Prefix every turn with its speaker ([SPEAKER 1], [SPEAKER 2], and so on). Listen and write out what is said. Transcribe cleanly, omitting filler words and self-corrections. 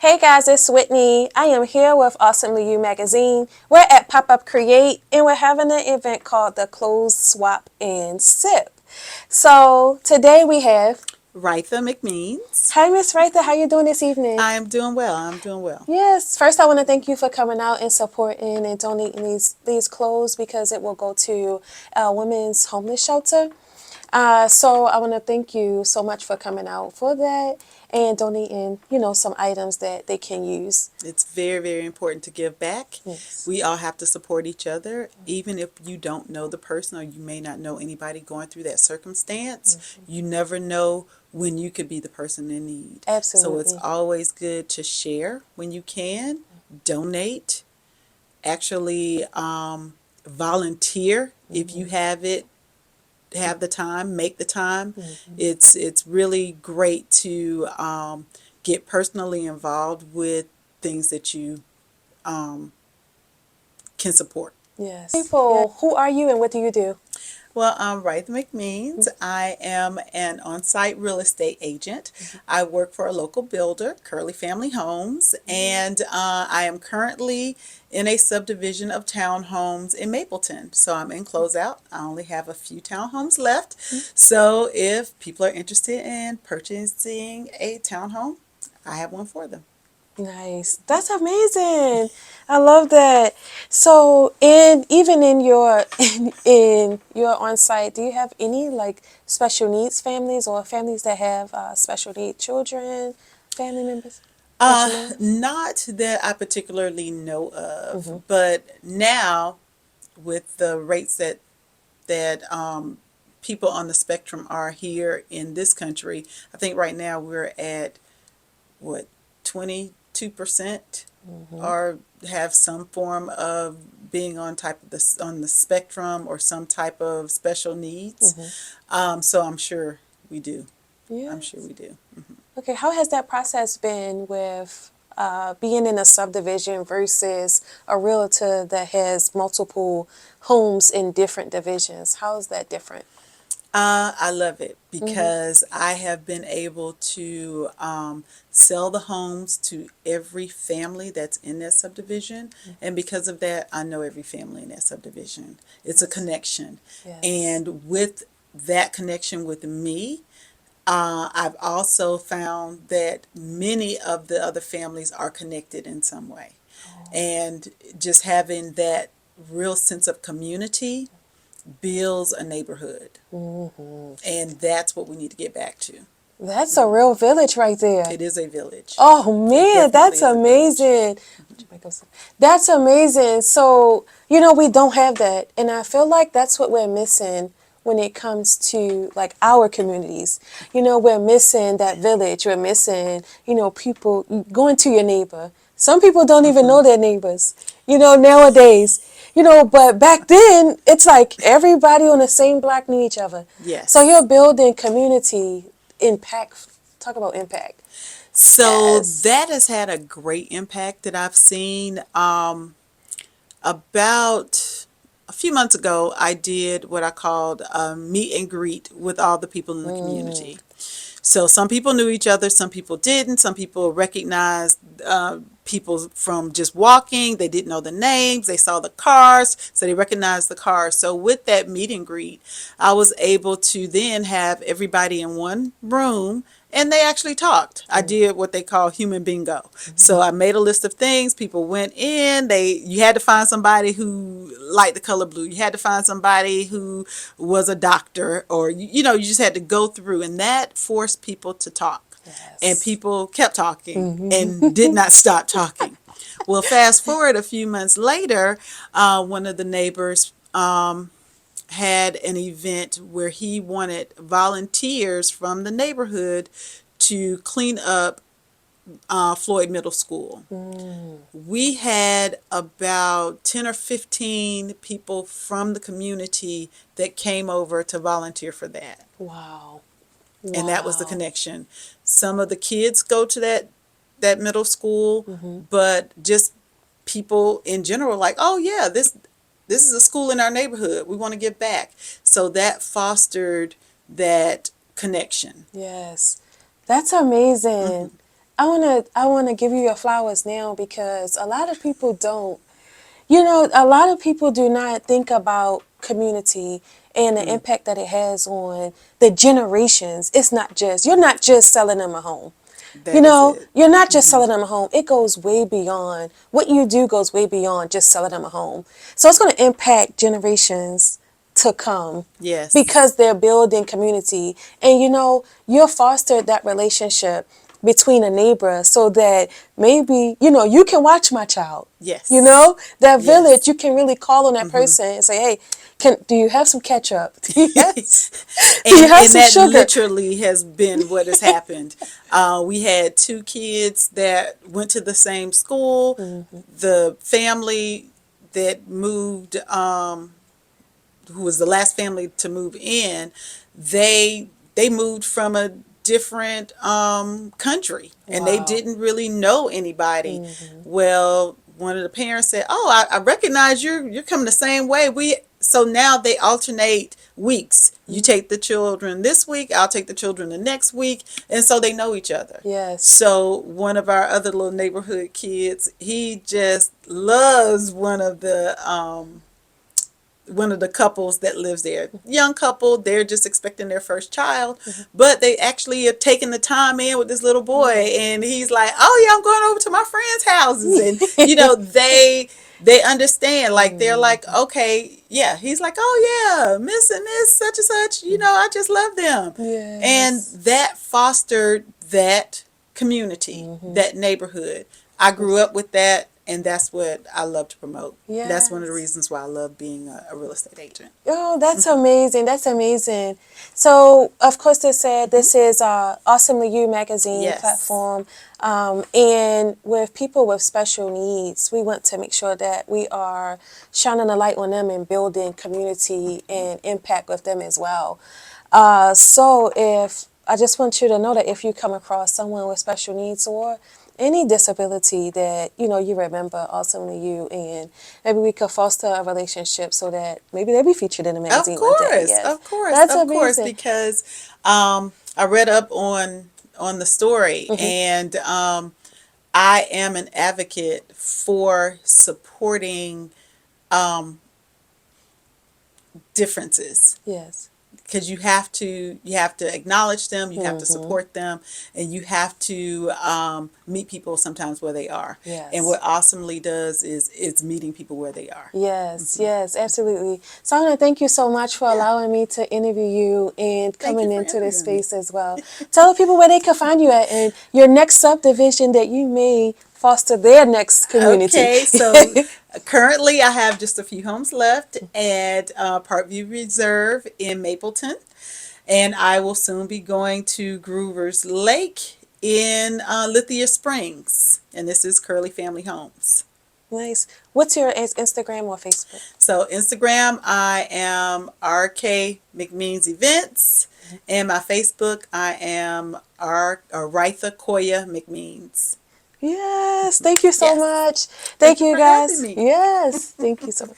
[SPEAKER 1] Hey guys, it's Whitney. I am here with Awesomely You magazine. We're at Pop Up Create and we're having an event called the Clothes Swap and Sip. So today we have,
[SPEAKER 2] Rytha McMeans.
[SPEAKER 1] hi Miss Rytha, how you doing this evening?
[SPEAKER 2] I am doing well. I'm doing well.
[SPEAKER 1] Yes, first I want to thank you for coming out and supporting and donating these clothes because it will go to a women's homeless shelter. So I want to thank you so much for coming out for that and donating, some items that they can use.
[SPEAKER 2] It's very, very important to give back.
[SPEAKER 1] Yes.
[SPEAKER 2] We all have to support each other, even if you don't know the person or you may not know anybody going through that circumstance. You never know when you could be the person in need. So it's
[SPEAKER 1] Absolutely.
[SPEAKER 2] always good to share when you can, donate, actually volunteer if you have the time, make the time. It's really great to get personally involved with things that you can support.
[SPEAKER 1] Yes. People, who are you and what do you do?
[SPEAKER 2] Well, I'm Rytha McMeans. I am an on-site real estate agent. I work for a local builder, Curley Family Homes, and I am currently in a subdivision of townhomes in Mapleton. So I'm in closeout. I only have a few townhomes left. So if people are interested in purchasing a townhome, I have one for them.
[SPEAKER 1] Nice. That's amazing. I love that. So, and even in your in your on site, do you have any like special needs families or families that have special need children, family members that you know?
[SPEAKER 2] Not that I particularly know of, but now with the rates that people on the spectrum are here in this country, I think right now we're at what 22% or have some form of being on the spectrum or some type of special needs. So I'm sure we do. I'm sure
[SPEAKER 1] Yes.
[SPEAKER 2] we do.
[SPEAKER 1] Okay. How has that process been with being in a subdivision versus a realtor that has multiple homes in different divisions? How is that different?
[SPEAKER 2] I love it because I have been able to sell the homes to every family that's in that subdivision. And because of that, I know every family in that subdivision. It's a connection.
[SPEAKER 1] Yes.
[SPEAKER 2] And with that connection with me, I've also found that many of the other families are connected in some way. And just having that real sense of community builds a neighborhood. And that's what we need to get back to.
[SPEAKER 1] That's a real village right there.
[SPEAKER 2] It is a village.
[SPEAKER 1] Oh
[SPEAKER 2] It
[SPEAKER 1] man,
[SPEAKER 2] definitely
[SPEAKER 1] that's
[SPEAKER 2] is a village.
[SPEAKER 1] amazing. That's amazing. So, we don't have that. And I feel like that's what we're missing when it comes to like our communities. We're missing that village. We're missing, people going to your neighbor. Some people don't even know their neighbors, nowadays. But back then, it's like everybody on the same block knew each other. So you're
[SPEAKER 2] Yes.
[SPEAKER 1] building community impact. Talk about impact.
[SPEAKER 2] So
[SPEAKER 1] Yes.
[SPEAKER 2] that has had a great impact that I've seen. About a few months ago, I did what I called a meet and greet with all the people in the community. So some people knew each other, some people didn't. Some people recognized people from just walking. They didn't know the names. They saw the cars, so they recognized the cars. So with that meet and greet, I was able to then have everybody in one room and they actually talked. I did what they call human bingo. So I made a list of things. People went in. You had to find somebody who liked the color blue. You had to find somebody who was a doctor, or you just had to go through, and that forced people to talk. And
[SPEAKER 1] Yes.
[SPEAKER 2] people kept talking and did not stop talking. Well, fast forward a few months later, one of the neighbors had an event where he wanted volunteers from the neighborhood to clean up Floyd Middle School. We had about 10 or 15 people from the community that came over to volunteer for that.
[SPEAKER 1] Wow.
[SPEAKER 2] And that was the
[SPEAKER 1] Wow.
[SPEAKER 2] connection. Some of the kids go to that middle school, but just people in general like, oh yeah, this is a school in our neighborhood. We want to give back. So that fostered that connection.
[SPEAKER 1] Yes. That's amazing. I wanna give you your flowers now because a lot of people don't. You know, a lot of people do not think about community and the impact that it has on the generations. It's not just, you're not just selling them a home. You
[SPEAKER 2] That is
[SPEAKER 1] know,
[SPEAKER 2] it.
[SPEAKER 1] you're not just selling them a home. It goes way beyond, what you do goes way beyond just selling them a home. So it's going to impact generations to come
[SPEAKER 2] Yes.
[SPEAKER 1] because they're building community. And you know, you'll foster that relationship between a neighbor so that maybe, you know, you can watch my child. You
[SPEAKER 2] Yes.
[SPEAKER 1] know, that village,
[SPEAKER 2] Yes.
[SPEAKER 1] you can really call on that person and say, hey, do you have some ketchup? Do you have, do you have
[SPEAKER 2] And
[SPEAKER 1] some
[SPEAKER 2] that
[SPEAKER 1] sugar?
[SPEAKER 2] literally has been what has happened. We had two kids that went to the same school. The family that moved, who was the last family to move in, they moved from a different country, and they
[SPEAKER 1] Wow.
[SPEAKER 2] didn't really know anybody. Well, one of the parents said, "Oh, I recognize you're coming the same way." So now they alternate weeks. You take the children this week, I'll take the children the next week, and so they know each other.
[SPEAKER 1] Yes.
[SPEAKER 2] So one of our other little neighborhood kids, he just loves one of the couples that lives there. Young couple, they're just expecting their first child, but they actually are taking the time in with this little boy, and he's like, "Oh yeah, I'm going over to my friends' houses," and they understand. Like they're like, "Okay, yeah." He's like, "Oh yeah, Miss and Miss such and such. I just love them," and
[SPEAKER 1] Yes.
[SPEAKER 2] that fostered that community, that neighborhood. I grew up with that, and that's what I love to promote. That's one of the
[SPEAKER 1] Yes.
[SPEAKER 2] reasons why I love being a real estate agent.
[SPEAKER 1] Oh, that's amazing. That's amazing. So, of course, they said this is Awesomely You magazine
[SPEAKER 2] Yes.
[SPEAKER 1] platform. And with people with special needs, we want to make sure that we are shining a light on them and building community and impact with them as well. So, if I just want you to know that if you come across someone with special needs or any disability that you remember Awesomely You, and maybe we could foster a relationship so that maybe they'll be featured in the magazine one day. Yes,
[SPEAKER 2] Of course,
[SPEAKER 1] that's
[SPEAKER 2] of course,
[SPEAKER 1] amazing.
[SPEAKER 2] because I read up on the story, and I am an advocate for supporting differences,
[SPEAKER 1] Yes.
[SPEAKER 2] because you have to acknowledge them, you have to support them, and you have to meet people sometimes where they are. And
[SPEAKER 1] Yes.
[SPEAKER 2] what Awesomely does is it's meeting people where they are.
[SPEAKER 1] Yes, yes, absolutely. So I want to thank you so much for
[SPEAKER 2] Yeah.
[SPEAKER 1] allowing me to interview you and
[SPEAKER 2] Thank you
[SPEAKER 1] coming
[SPEAKER 2] for
[SPEAKER 1] into this
[SPEAKER 2] interviewing me.
[SPEAKER 1] space as well. Tell the people where they can find you at and your next subdivision that you may foster their next community.
[SPEAKER 2] Okay, so currently I have just a few homes left at Parkview Reserve in Mapleton, and I will soon be going to Groover's Lake in Lithia Springs, and this is Curley Family Homes.
[SPEAKER 1] Nice. What's your Instagram or Facebook?
[SPEAKER 2] So Instagram, I am RK McMeans Events, and my Facebook, I am Rytha Koya McMeans.
[SPEAKER 1] Yes, thank you so
[SPEAKER 2] Yes,
[SPEAKER 1] much.
[SPEAKER 2] thank
[SPEAKER 1] Thank
[SPEAKER 2] you
[SPEAKER 1] you
[SPEAKER 2] for having
[SPEAKER 1] guys.
[SPEAKER 2] me.
[SPEAKER 1] Yes, thank you so much.